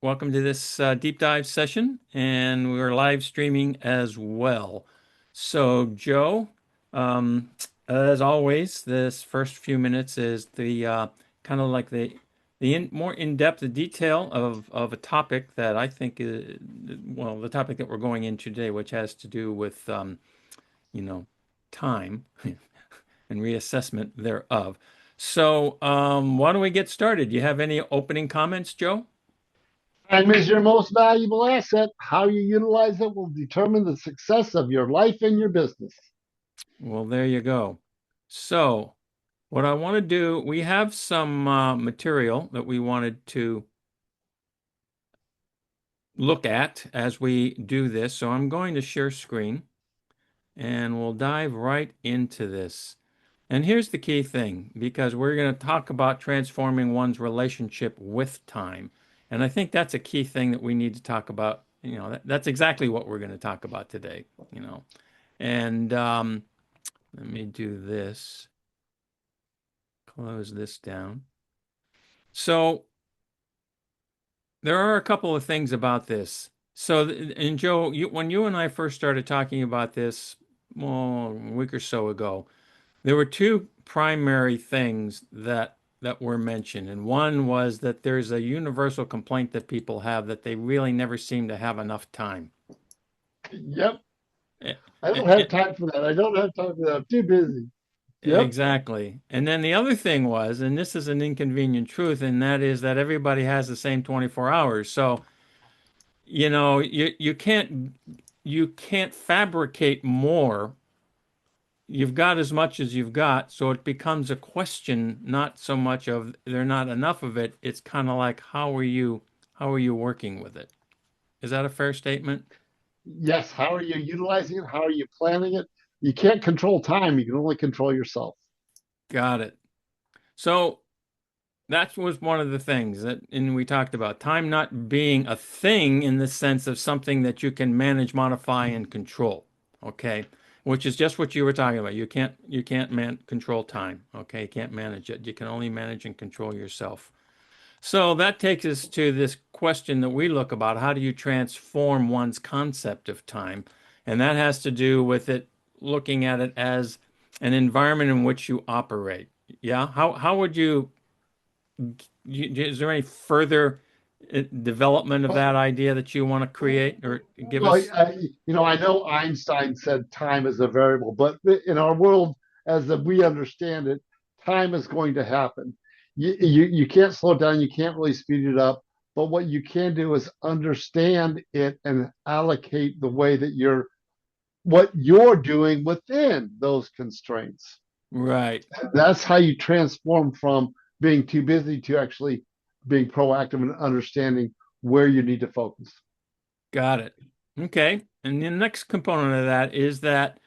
Welcome to this deep dive session, and we're live streaming as well. So, Joe, um, as always, this first few minutes is the kind of like the more in-depth detail of a topic that I think is, well, the topic that we're going into today, which has to do with you know time and reassessment thereof. So, why don't we get started? Do you have any opening comments, Joe? Time is your most valuable asset. How you utilize it will determine the success of your life and your business. Well, there you go. So, what I want to do, we have some material that we wanted to look at as we do this. So, I'm going to share screen and we'll dive right into this. And here's the key thing, because we're going to talk about transforming one's relationship with time. And I think that's a key thing that we need to talk about. That's exactly what we're going to talk about today, you know. And let me do this, close this down. So there are a couple of things about this. So, and Joe, when you and I first started talking about this, well, a week or so ago, there were two primary things that were mentioned, and one was that there's a universal complaint that people have that they really never seem to have enough time. Yep. E- I e- don't have e- time for that. I don't have time for that. I'm too busy. Yep. Exactly. And then the other thing was, and this is an inconvenient truth, and that is that everybody has the same 24 hours. So you can't fabricate more. You've got as much as you've got, so it becomes a question not so much of there not enough of it. It's kind of like how are you working with it? Is that a fair statement? Yes. How are you utilizing it? How are you planning it? You can't control time. You can only control yourself. Got it. So that was one of the things that, and we talked about time not being a thing in the sense of something that you can manage, modify, and control. Okay, which is just what you were talking about. You can't control time. Okay, you can't manage it. You can only manage and control yourself. So that takes us to this question that we look about: how do you transform one's concept of time? And that has to do with it looking at it as an environment in which you operate. Yeah, how would is there any further development of Well, that idea that you want to create or give well, us? I know Einstein said time is a variable, but in our world, as we understand it, time is going to happen. You can't slow it down, you can't really speed it up, but what you can do is understand it and allocate the way that what you're doing within those constraints. Right. That's how you transform from being too busy to actually being proactive and understanding where you need to focus. Got it. Okay. And the next component of that is that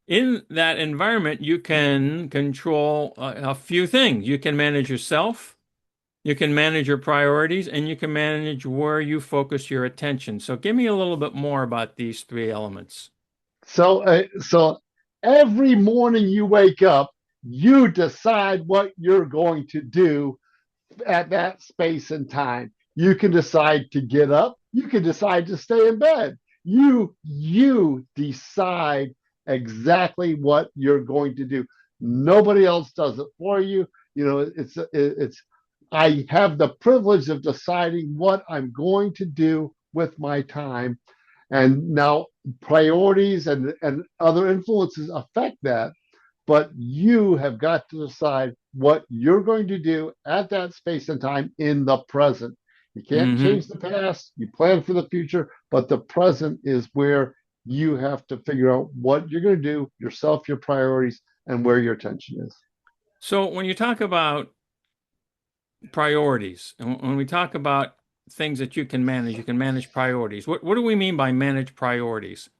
in that environment, you can control a few things. You can manage yourself, you can manage your priorities, and you can manage where you focus your attention. So give me a little bit more about these three elements. So every morning you wake up, you decide what you're going to do at that space and time. You can decide to get up. You can decide to stay in bed. You decide exactly what you're going to do. Nobody else does it for you. It's I have the privilege of deciding what I'm going to do with my time. And now priorities and other influences affect that, but you have got to decide what you're going to do at that space and time in the present. You can't Hmm. change the past, you plan for the future, but the present is where you have to figure out what you're going to do, yourself, your priorities, and where your attention is. So when you talk about priorities, and when we talk about things that you can manage priorities. What do we mean by manage priorities?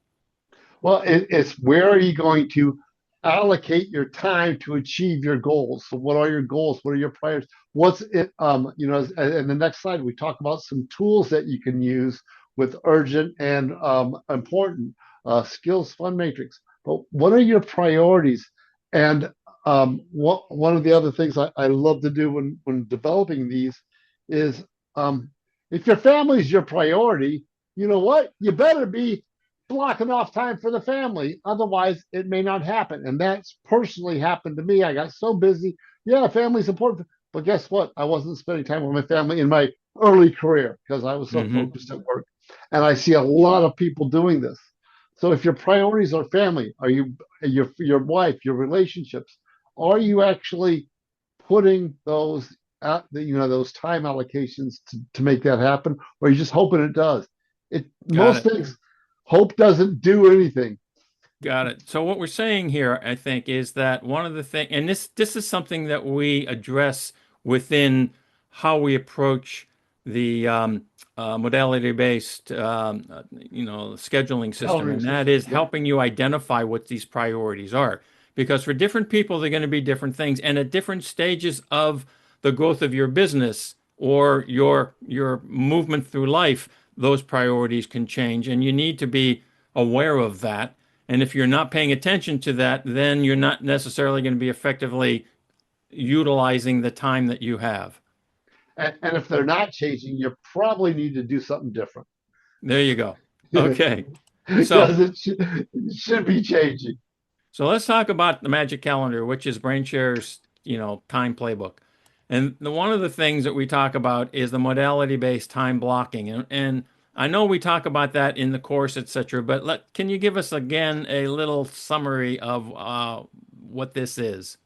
Well, it's where are you going to allocate your time to achieve your goals? So, what are your goals? What are your priorities? What's it? In the next slide, we talk about some tools that you can use with urgent and important skills fund matrix. But what are your priorities? And one of the other things I love to do when developing these is If your family's your priority, you know what? You better be blocking off time for the family. Otherwise, it may not happen. And that's personally happened to me. I got so busy. Yeah, family's important. But guess what? I wasn't spending time with my family in my early career because I was so Hmm. focused at work. And I see a lot of people doing this. So if your priorities are family, are you your wife, your relationships, are you actually putting those those time allocations to make that happen, or are you just hoping it does? It Got most it. things hope doesn't do anything. Got it. So what we're saying here, I think, is that one of the things, and this is something that we address within how we approach the modality-based, scheduling system, Coloring and that system. is Yep. helping you identify what these priorities are. Because for different people, they're going to be different things, and at different stages of the growth of your business or your movement through life, those priorities can change, and you need to be aware of that. And if you're not paying attention to that, then you're not necessarily going to be effectively utilizing the time that you have. And if they're not changing, you probably need to do something different There you go. Okay. So, because it should be changing. so let's talk about the Magic Calendar, which is BrainShare's, time playbook. And one of the things that we talk about is the modality-based time blocking. And I know we talk about that in the course, etc., but can you give us again a little summary of what this is?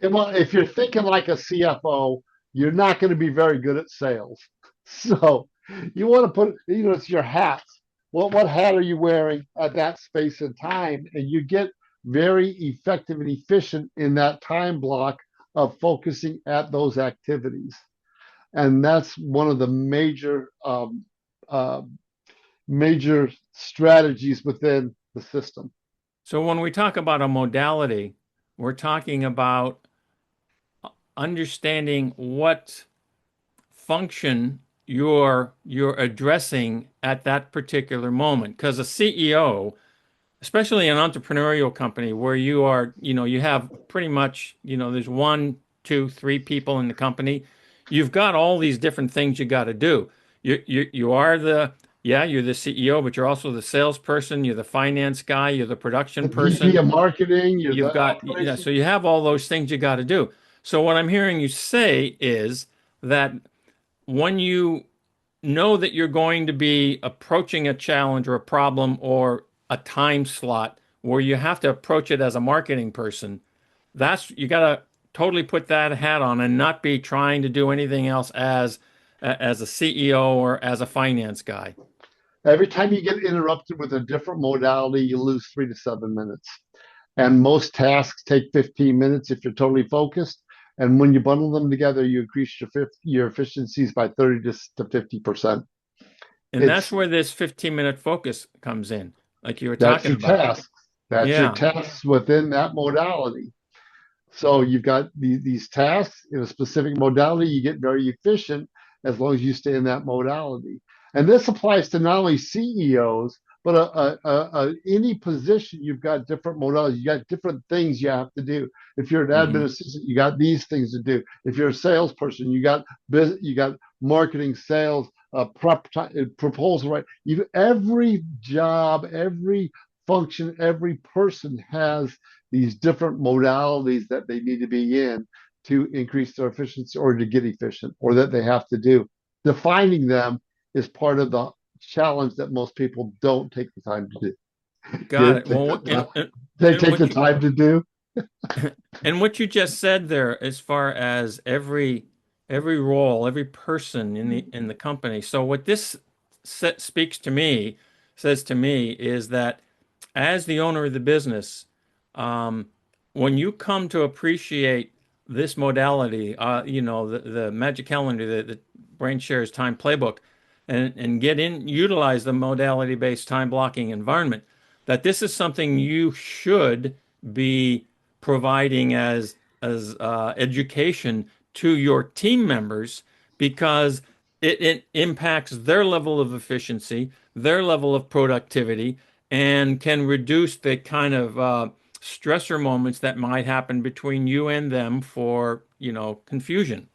Well, if you're thinking like a CFO, you're not going to be very good at sales. So you want to put, it's your hats. What hat are you wearing at that space and time? And you get very effective and efficient in that time block of focusing at those activities. And that's one of the uh, major strategies within the system. So when we talk about a modality, we're talking about understanding what function you're addressing at that particular moment. Because a CEO, especially an entrepreneurial company where you are, you have pretty much, there's one, two, three people in the company. You've got all these different things you got to do. You are yeah, you're the CEO, but you're also the salesperson, you're the finance guy, you're the production The VP person. of marketing, you're You've the got, yeah, operations. so you have all those things you got to do. So what I'm hearing you say is that when you know that you're going to be approaching a challenge or a problem or a time slot where you have to approach it as a marketing person, that's you got to totally put that hat on and not be trying to do anything else as a CEO or as a finance guy. Every time you get interrupted with a different modality, you lose 3 to 7 minutes. And most tasks take 15 minutes if you're totally focused. And when you bundle them together, you increase your efficiencies by 30 to 50%. And that's It's where this 15-minute focus comes in, like you were That's talking your about. tasks. That's your Yeah. tasks within that modality. So you've got these tasks in a specific modality. You get very efficient as long as you stay in that modality. And this applies to not only CEOs, but any position. You've got different modalities. You got different things you have to do. If you're an admin Hmm. assistant, you got these things to do. If you're a salesperson, you got marketing, sales, proposal, right? Every job, every function, every person has these different modalities that they need to be in to increase their efficiency or to get efficient or that they have to do. Defining them is part of the challenge that most people don't take the time to do. Got Get, it. take, Well, the, they and take the time to do. and what you just said there, as far as every role, every person in the company. So what this speaks to me, says to me, is that as the owner of the business, um, when you come to appreciate this modality, the Magic Calendar, the BrainShares time playbook, and utilize the modality-based time blocking environment, that this is something you should be providing as education to your team members because it impacts their level of efficiency, their level of productivity, and can reduce the kind of stressor moments that might happen between you and them for, confusion.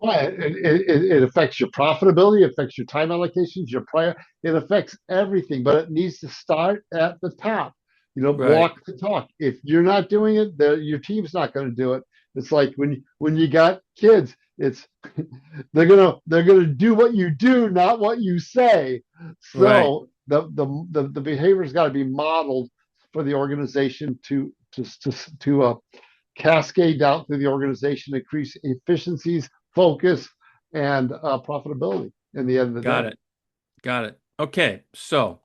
Well, it affects your profitability, it affects your time allocations, your prior, it affects everything, but it needs to start at the top. Right, Walk the talk. If you're not doing it, your team's not going to do it. It's like when you got kids, it's they're gonna do what you do, not what you say. right. So the behavior's got to be modeled for the organization to cascade out through the organization, increase efficiencies, focus, and profitability in the end of the Got day. it. Got it. Okay, so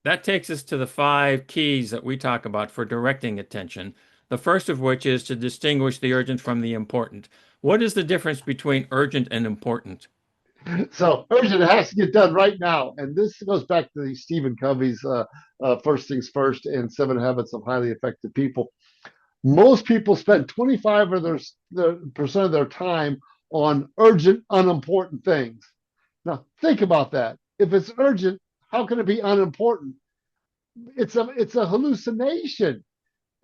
that takes us to the five keys that we talk about for directing attention. The first of which is to distinguish the urgent from the important. What is the difference between urgent and important? So urgent, it has to get done right now. And this goes back to the Stephen Covey's First Things First and Seven Habits of Highly Effective People. Most people spend 25 of their percent of their time on urgent, unimportant things. Now, think about that. If it's urgent, how can it be unimportant? It's a hallucination.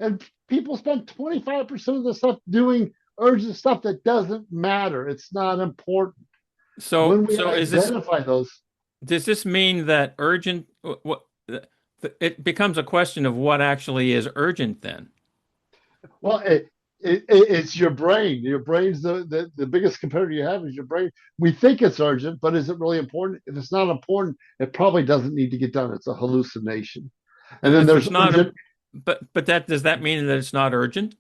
And people spend 25% of the stuff doing urgent stuff that doesn't matter. It's not important. So, When we so is this, identify those, does this mean that urgent, what, it becomes a question of what actually is urgent then? well, it's your brain. Your brain's the biggest competitor you have is your brain. We think it's urgent, but is it really important? If it's not important, it probably doesn't need to get done. It's a hallucination. And then If there's it's not, urgent. but that does that mean that it's not urgent?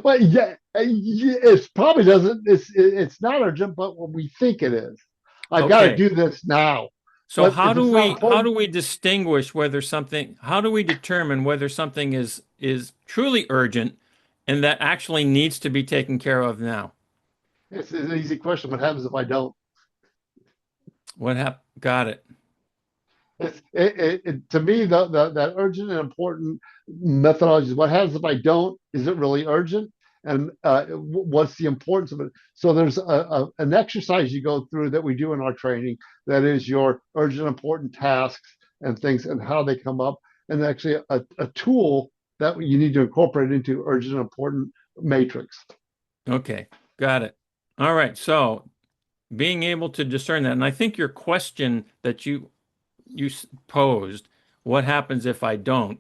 Well, yeah, it probably doesn't. It's not urgent, but what we think it is. I've got to Okay. do this now. So But if it's not how important, do we distinguish whether something how do we determine whether something is truly urgent and that actually needs to be taken care of now? it's an easy question. What happens if I don't? Got it. To me, that urgent and important methodology is what happens if I don't? Is it really urgent? And what's the importance of it? So there's an exercise you go through that we do in our training that is your urgent, important tasks and things and how they come up, and actually a tool that you need to incorporate into urgent, important matrix. Okay. Got it. All right. So being able to discern that, and I think your question that you posed, what happens if I don't,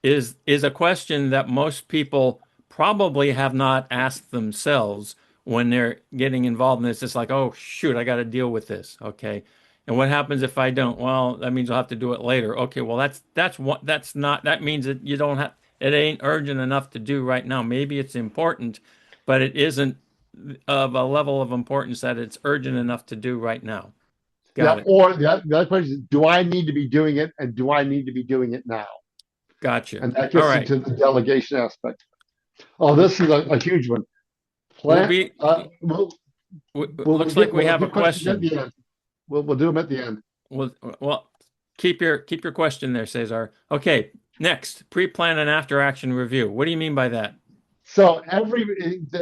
is a question that most people probably have not asked themselves when they're getting involved in this. It's like, oh shoot, I got to deal with this. Okay. And what happens if I don't? Well, that means I'll have to do it later. Okay, well that's what that's not that means that you don't have it ain't urgent enough to do right now. Maybe it's important, but it isn't of a level of importance that it's urgent enough to do right now. Yeah, Got it. or the other question is, do I need to be doing it, and do I need to be doing it now? Gotcha. And that All gets right. into the delegation aspect. Oh, W- this is a huge one. We'll Plant. be looks like we We'll have a do questions at question. the end. We'll do them at the end. Well, keep your question there, Cesar. Okay, next, pre-plan and after action review. What do you mean by that? So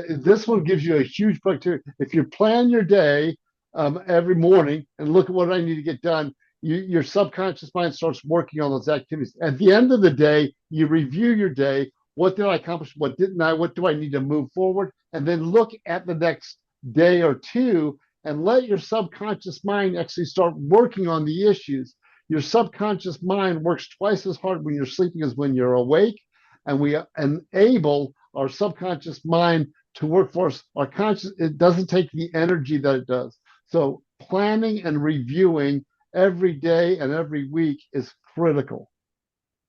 this one gives you a huge productivity. If you plan your day every morning and look at what I need to get done, your subconscious mind starts working on those activities. At the end of the day, you review your day. What did I accomplish? What didn't I? What do I need to move forward? And then look at the next day or two and let your subconscious mind actually start working on the issues. Your subconscious mind works twice as hard when you're sleeping as when you're awake, and we enable our subconscious mind to work for us. Our conscious, it doesn't take the energy that it does. So planning and reviewing every day and every week is critical.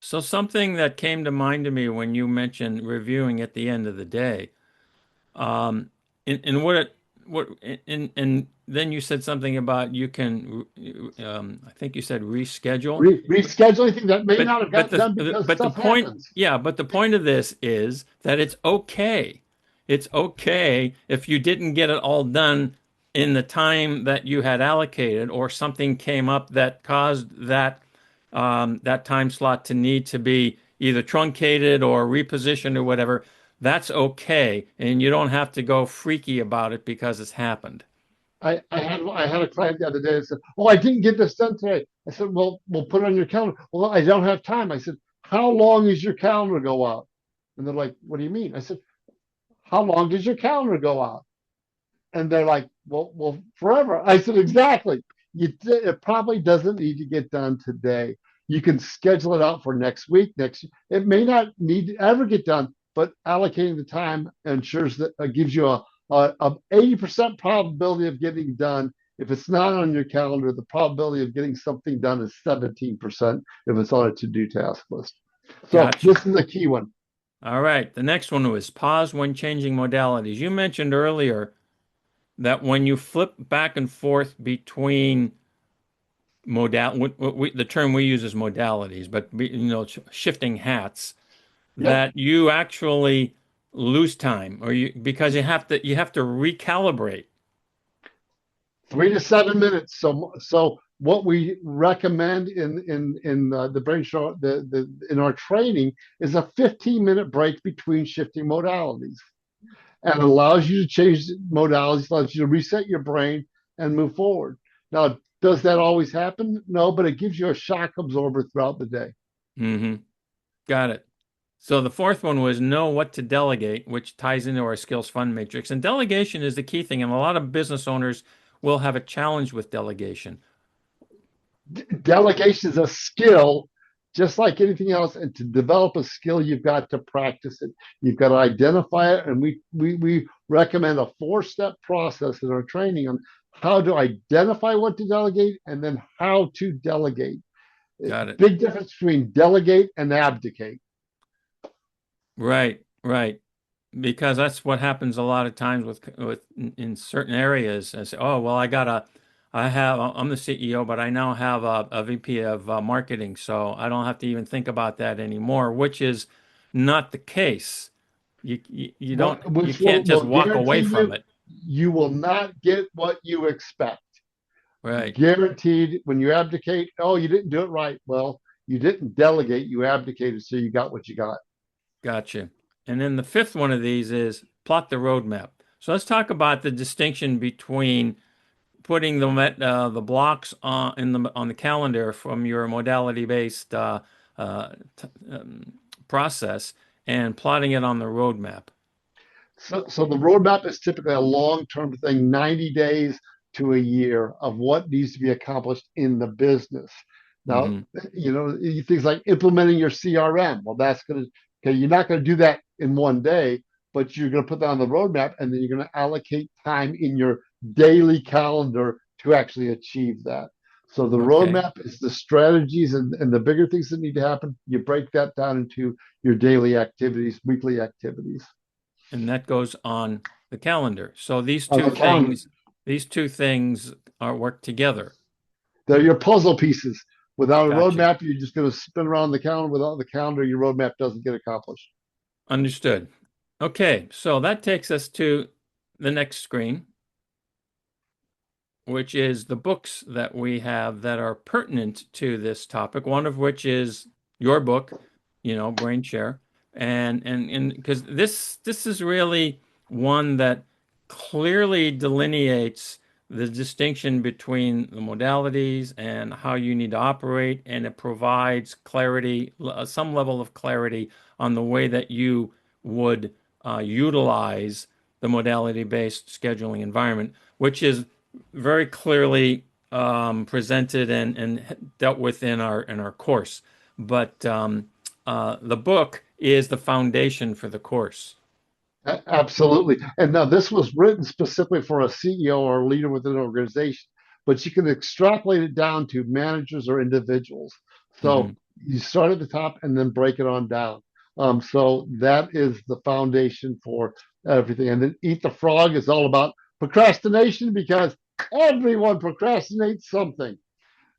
So something that came to mind to me when you mentioned reviewing at the end of the day, um, and what, and then you said something about you can, I think you said reschedule. Reschedule anything that may But not have but gotten done because the stuff point, happens. yeah, but the point of this is that it's okay. It's okay if you didn't get it all done in the time that you had allocated, or something came up that caused that time slot to need to be either truncated or repositioned or whatever. That's okay, and you don't have to go freaky about it because it's happened. I had a client the other day that said, "Oh, I didn't get this done today." I said, "Well, we'll put it on your calendar." "Well, I don't have time." I said, "How long is your calendar go out?" And they're like, "What do you mean?" I said, "How long does your calendar go out?" And they're like, well, forever. I said, exactly. It probably doesn't need to get done today. You can schedule it out for next week, next. It may not need to ever get done, but allocating the time ensures that gives you a 80% probability of getting done. If it's not on your calendar, the probability of getting something done is 17% if it's on a to-do task list. So Gotcha. this is a key one. All right. The next one was pause when changing modalities. You mentioned earlier that when you flip back and forth between the term we use is modalities, but shifting hats, Yep. that you actually lose time, or because you have to recalibrate. 3 to 7 minutes. So what we recommend in the brain show the in our training is a 15-minute break between shifting modalities, and allows you to change modalities, allows you to reset your brain and move forward. Now, does that always happen? No, but it gives you a shock absorber throughout the day. Hmm. Got it. So the fourth one was know what to delegate, which ties into our skills fund matrix. And delegation is the key thing. And a lot of business owners will have a challenge with delegation. Delegation is a skill just like anything else, and to develop a skill you've got to practice it. You've got to identify it, and we recommend a 4-step process in our training on how to identify what to delegate and then how to delegate. Got it. Big difference between delegate and abdicate. Right, right. Because that's what happens a lot of times with in certain areas. I say, oh, well, I'm the CEO, but I now have a VP of marketing, so I don't have to even think about that anymore, which is not the case. You don't you Which can't just will walk guarantee away from you it. you will not get what you expect. Right. Guaranteed. When you abdicate, oh, you didn't do it right. Well, you didn't delegate, you abdicated, so you got what you got. Gotcha. And then the fifth one of these is plot the roadmap. So let's talk about the distinction between putting the blocks on the calendar from your modality-based process and plotting it on the roadmap. So the roadmap is typically a long-term thing, 90 days to a year of what needs to be accomplished in the business. Now, Hmm. things like implementing your CRM. Well, that's going to, okay, you're not going to do that in one day, but you're going to put that on the roadmap, and then you're going to allocate time in your daily calendar to actually achieve that. So the Okay. roadmap is the strategies and the bigger things that need to happen. You break that down into your daily activities, weekly activities And that goes on the calendar. So these on two the calendar. things, these two things are work together. They're your puzzle pieces. Without a Gotcha. roadmap, you're just going to spin around the calendar. Without the calendar, your roadmap doesn't get accomplished. Understood. Okay, so that takes us to the next screen, which is the books that we have that are pertinent to this topic. One of which is your book, BrainShare, and because this is really one that clearly delineates the distinction between the modalities and how you need to operate, and it provides clarity, some level of clarity on the way that you would utilize the modality-based scheduling environment, which is very clearly presented and dealt with in our course. But the book is the foundation for the course. Absolutely. And now this was written specifically for a CEO or a leader within an organization, but you can extrapolate it down to managers or individuals. So Hmm. you start at the top and then break it on down. So that is the foundation for everything. And then Eat the Frog is all about procrastination because everyone procrastinates something.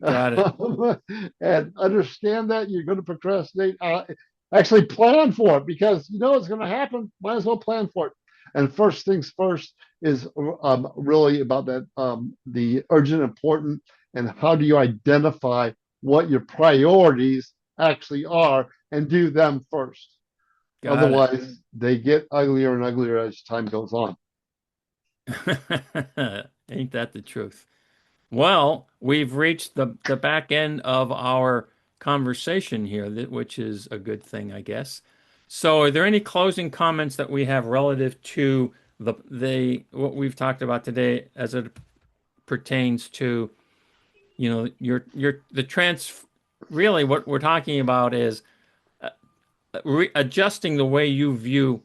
Got it. And understand that you're going to procrastinate. Actually, plan for it because you know it's going to happen. Might as well plan for it. And first things first is really about that the urgent, important, and how do you identify what your priorities actually are and do them first. Got it. Otherwise, they get uglier and uglier as time goes on. Ain't that the truth? Well, we've reached the back end of our conversation here, which is a good thing, I guess. So, are there any closing comments that we have relative to the what we've talked about today as it pertains to, your the trans really what we're talking about is adjusting the way you view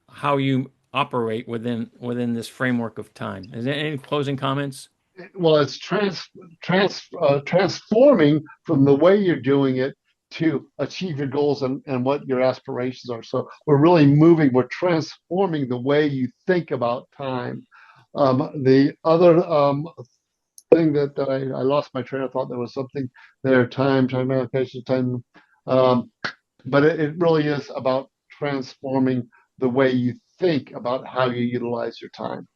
how you operate within this framework of time. Is there any closing comments? Well, it's transforming from the way you're doing it to achieve your goals and what your aspirations are. So we're transforming the way you think about time. The other thing that I lost my train of thought. There was something there, time allocation, time. Um, but it really is about transforming the way you think about how you utilize your time.